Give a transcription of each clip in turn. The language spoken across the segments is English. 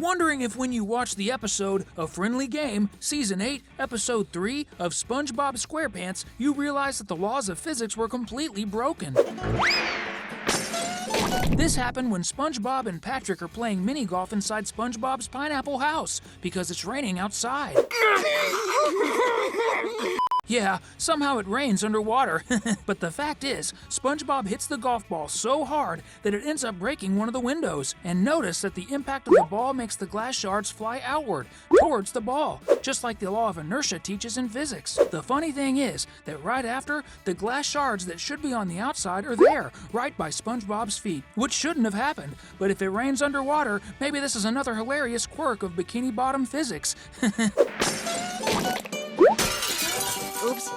Wondering if when you watch the episode A Friendly Game, Season 8, Episode 3 of SpongeBob SquarePants, you realize that the laws of physics were completely broken. This happened when SpongeBob and Patrick are playing mini-golf inside SpongeBob's pineapple house because it's raining outside. Yeah, somehow it rains underwater. But the fact is, SpongeBob hits the golf ball so hard that it ends up breaking one of the windows. And notice that the impact of the ball makes the glass shards fly outward, towards the ball, just like the law of inertia teaches in physics. The funny thing is that right after, the glass shards that should be on the outside are there, right by SpongeBob's feet, which shouldn't have happened. But if it rains underwater, maybe this is another hilarious quirk of Bikini Bottom physics. Oops.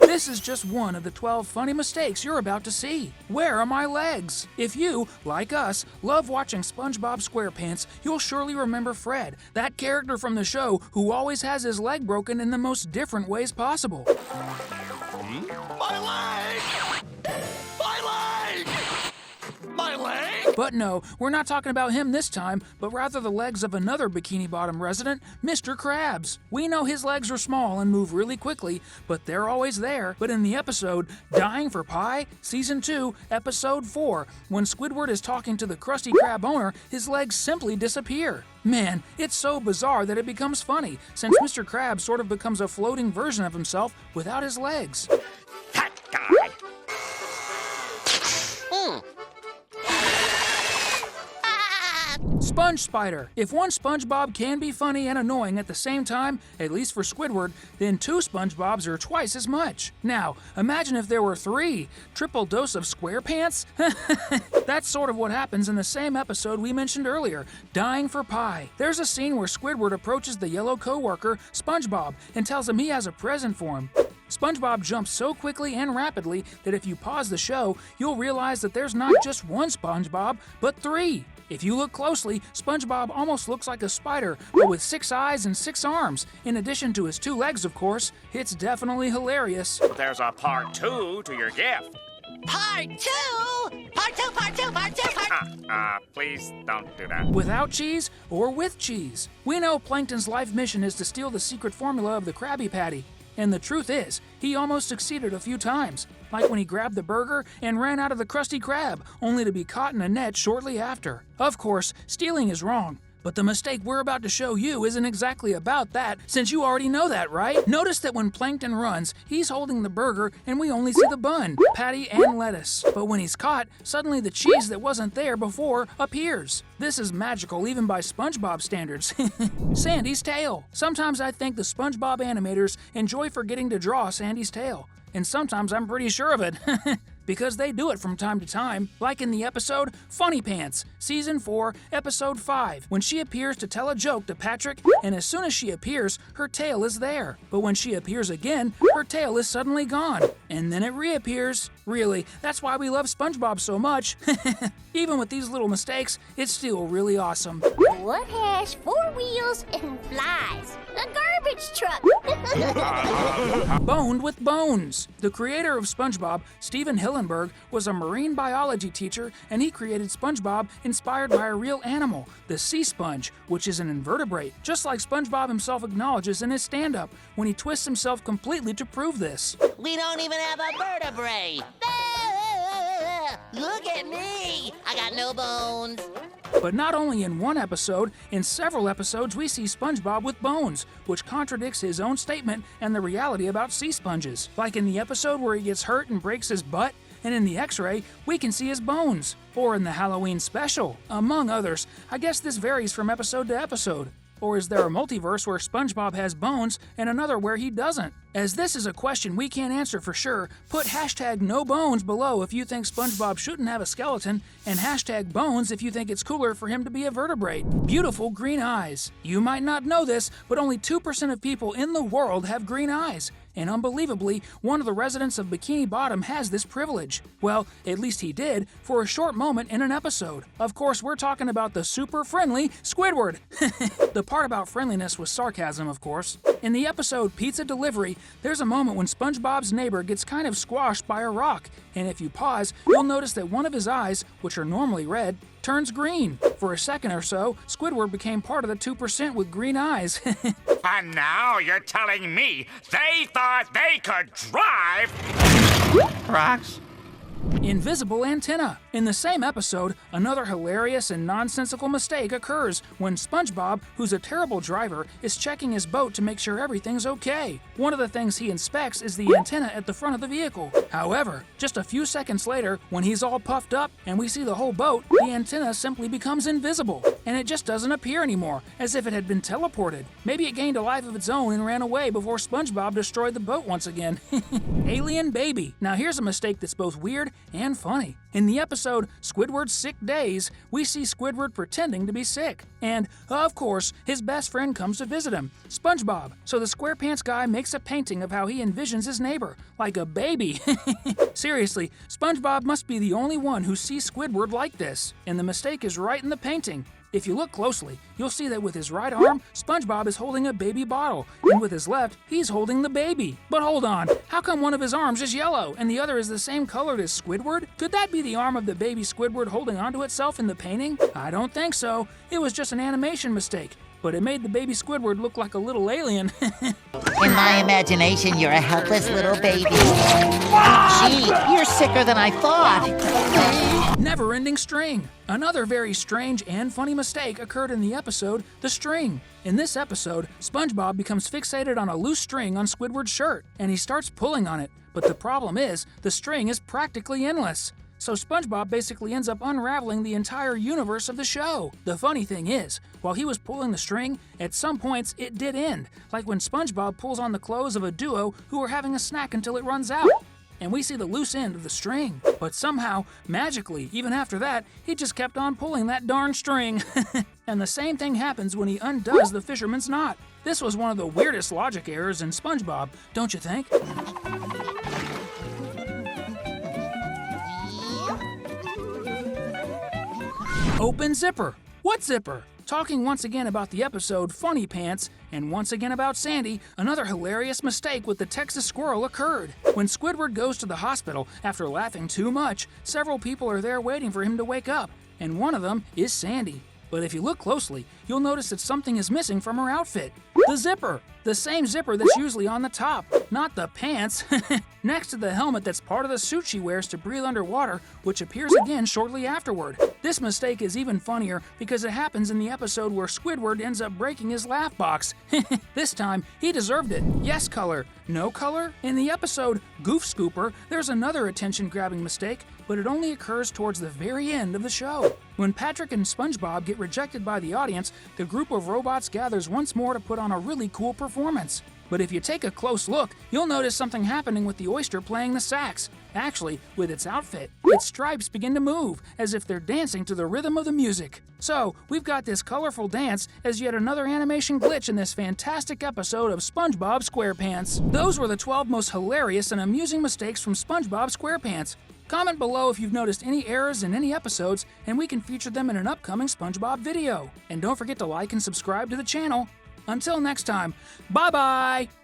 This is just one of the 12 funny mistakes you're about to see. Where are my legs? If you, like us, love watching SpongeBob SquarePants, you'll surely remember Fred, that character from the show who always has his leg broken in the most different ways possible. My leg! My leg! My leg! But no, we're not talking about him this time, but rather the legs of another Bikini Bottom resident, Mr. Krabs. We know his legs are small and move really quickly, but they're always there. But in the episode Dying for Pie, Season 2, Episode 4, when Squidward is talking to the Krusty Krab owner, his legs simply disappear. Man, it's so bizarre that it becomes funny, since Mr. Krabs sort of becomes a floating version of himself without his legs. That guy! Sponge Spider. If one SpongeBob can be funny and annoying at the same time, at least for Squidward, then two SpongeBobs are twice as much. Now, imagine if there were three. Triple dose of SquarePants? That's sort of what happens in the same episode we mentioned earlier, Dying for Pie. There's a scene where Squidward approaches the yellow coworker, SpongeBob, and tells him he has a present for him. SpongeBob jumps so quickly and rapidly that if you pause the show, you'll realize that there's not just one SpongeBob, but three. If you look closely, SpongeBob almost looks like a spider, but with 6 eyes and 6 arms. In addition to his 2 legs, of course. It's definitely hilarious. There's a part 2 to your gift. Part 2? Part 2, part 2, part 2, part 2. Please don't do that. Without cheese or with cheese? We know Plankton's life mission is to steal the secret formula of the Krabby Patty. And the truth is, he almost succeeded a few times, like when he grabbed the burger and ran out of the Krusty Krab, only to be caught in a net shortly after. Of course, stealing is wrong, but the mistake we're about to show you isn't exactly about that, since you already know that, right? Notice that when Plankton runs, he's holding the burger and we only see the bun, patty, and lettuce. But when he's caught, suddenly the cheese that wasn't there before appears. This is magical even by SpongeBob standards. Sandy's tail. Sometimes I think the SpongeBob animators enjoy forgetting to draw Sandy's tail. And sometimes I'm pretty sure of it. Because they do it from time to time, like in the episode Funny Pants, Season 4, Episode 5, when she appears to tell a joke to Patrick, and as soon as she appears, her tail is there. But when she appears again, her tail is suddenly gone, and then it reappears. Really, that's why we love SpongeBob so much. Even with these little mistakes, it's still really awesome. What has 4 wheels and flies? A garbage truck! Boned with bones. The creator of SpongeBob, Stephen Hillenburg, was a marine biology teacher, and he created SpongeBob inspired by a real animal, the sea sponge, which is an invertebrate, just like SpongeBob himself acknowledges in his stand-up when he twists himself completely to prove this. We don't even have a vertebrae. Look at me. I got no bones. But not only in one episode, in several episodes we see SpongeBob with bones, which contradicts his own statement and the reality about sea sponges. Like in the episode where he gets hurt and breaks his butt, and in the X-ray, we can see his bones. Or in the Halloween special, among others. I guess this varies from episode to episode. Or is there a multiverse where SpongeBob has bones and another where he doesn't? As this is a question we can't answer for sure, put hashtag #NoBones below if you think SpongeBob shouldn't have a skeleton, and hashtag bones if you think it's cooler for him to be a vertebrate. Beautiful green eyes. You might not know this, but only 2% of people in the world have green eyes. And unbelievably, one of the residents of Bikini Bottom has this privilege. Well, at least he did, for a short moment in an episode. Of course, we're talking about the super friendly Squidward. The part about friendliness was sarcasm, of course. In the episode Pizza Delivery, there's a moment when SpongeBob's neighbor gets kind of squashed by a rock, and if you pause, you'll notice that one of his eyes, which are normally red, turns green. For a second or so, Squidward became part of the 2% with green eyes. And now you're telling me they thought they could drive trucks? Invisible antenna. In the same episode, another hilarious and nonsensical mistake occurs when SpongeBob, who's a terrible driver, is checking his boat to make sure everything's okay. One of the things he inspects is the antenna at the front of the vehicle. However, just a few seconds later, when he's all puffed up and we see the whole boat, the antenna simply becomes invisible, and it just doesn't appear anymore, as if it had been teleported. Maybe it gained a life of its own and ran away before SpongeBob destroyed the boat once again. Alien baby. Now here's a mistake that's both weird and funny. In the episode Squidward's Sick Days, we see Squidward pretending to be sick. And, of course, his best friend comes to visit him, SpongeBob. So the SquarePants guy makes a painting of how he envisions his neighbor, like a baby. Seriously, SpongeBob must be the only one who sees Squidward like this. And the mistake is right in the painting. If you look closely, you'll see that with his right arm, SpongeBob is holding a baby bottle, and with his left, he's holding the baby. But hold on, how come one of his arms is yellow and the other is the same colored as Squidward? Could that be the arm of the baby Squidward holding onto itself in the painting? I don't think so. It was just an animation mistake, but it made the baby Squidward look like a little alien. In my imagination, you're a helpless little baby. Gee, you're sicker than I thought. Never-ending string. Another very strange and funny mistake occurred in the episode The String. In this episode, SpongeBob becomes fixated on a loose string on Squidward's shirt, and he starts pulling on it. But the problem is, the string is practically endless. So SpongeBob basically ends up unraveling the entire universe of the show. The funny thing is, while he was pulling the string, at some points it did end, like when SpongeBob pulls on the clothes of a duo who are having a snack until it runs out. And we see the loose end of the string. But somehow, magically, even after that, he just kept on pulling that darn string. And the same thing happens when he undoes the fisherman's knot. This was one of the weirdest logic errors in SpongeBob, don't you think? Open zipper. What zipper? Talking once again about the episode Funny Pants, and once again about Sandy, another hilarious mistake with the Texas squirrel occurred. When Squidward goes to the hospital after laughing too much, several people are there waiting for him to wake up, and one of them is Sandy. But if you look closely, you'll notice that something is missing from her outfit. The zipper! The same zipper that's usually on the top, not the pants. Next to the helmet that's part of the suit she wears to breathe underwater, which appears again shortly afterward. This mistake is even funnier because it happens in the episode where Squidward ends up breaking his laugh box. This time, he deserved it. Yes color, no color? In the episode Goof Scooper, there's another attention-grabbing mistake, but it only occurs towards the very end of the show. When Patrick and SpongeBob get rejected by the audience, the group of robots gathers once more to put on a really cool performance. But if you take a close look, you'll notice something happening with the oyster playing the sax. Actually, with its outfit, its stripes begin to move, as if they're dancing to the rhythm of the music. So, we've got this colorful dance as yet another animation glitch in this fantastic episode of SpongeBob SquarePants. Those were the 12 most hilarious and amusing mistakes from SpongeBob SquarePants. Comment below if you've noticed any errors in any episodes, and we can feature them in an upcoming SpongeBob video. And don't forget to like and subscribe to the channel. Until next time, bye-bye!